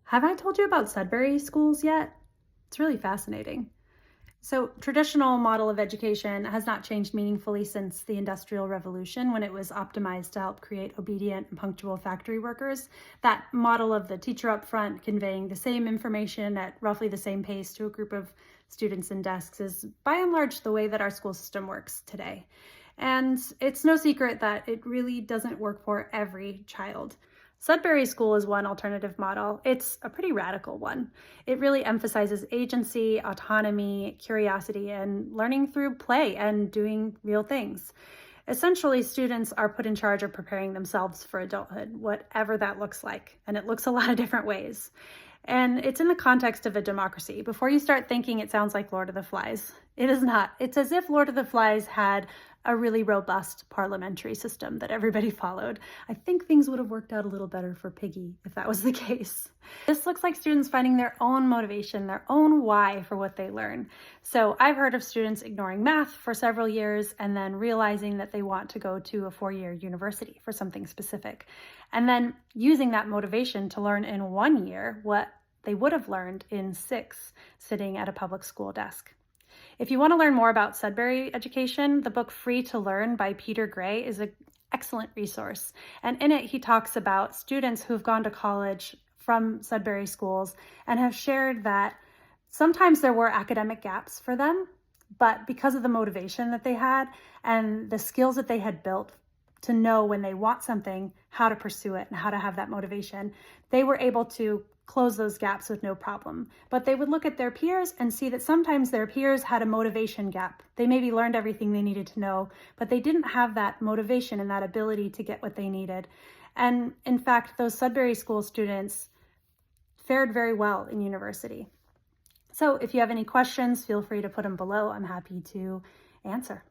Have I told you about Sudbury schools yet? It's really fascinating. So, traditional model of education has not changed meaningfully since the Industrial Revolution when it was optimized to help create obedient and punctual factory workers. That model of the teacher up front conveying the same information at roughly the same pace to a group of students in desks is by and large the way that our school system works today. And it's no secret that it really doesn't work for every child. Sudbury School is one alternative model. It's a pretty radical one. It really emphasizes agency, autonomy, curiosity, and learning through play and doing real things. Essentially, students are put in charge of preparing themselves for adulthood, whatever that looks like. And it looks a lot of different ways. And it's in the context of a democracy. Before you start thinking it sounds like Lord of the Flies, it is not. It's as if Lord of the Flies had a really robust parliamentary system that everybody followed. I think things would have worked out a little better for Piggy if that was the case. This looks like students finding their own motivation, their own why for what they learn. So I've heard of students ignoring math for several years and then realizing that they want to go to a 4-year university for something specific. And then using that motivation to learn in 1 year what they would have learned in 6 sitting at a public school desk. If you want to learn more about Sudbury education, the book Free to Learn by Peter Gray is an excellent resource. And in it, he talks about students who've gone to college from Sudbury schools and have shared that sometimes there were academic gaps for them, but because of the motivation that they had and the skills that they had built to know when they want something, how to pursue it and how to have that motivation, they were able to close those gaps with no problem. But they would look at their peers and see that sometimes their peers had a motivation gap. They maybe learned everything they needed to know, but they didn't have that motivation and that ability to get what they needed. And in fact, those Sudbury School students fared very well in university. So if you have any questions, feel free to put them below. I'm happy to answer.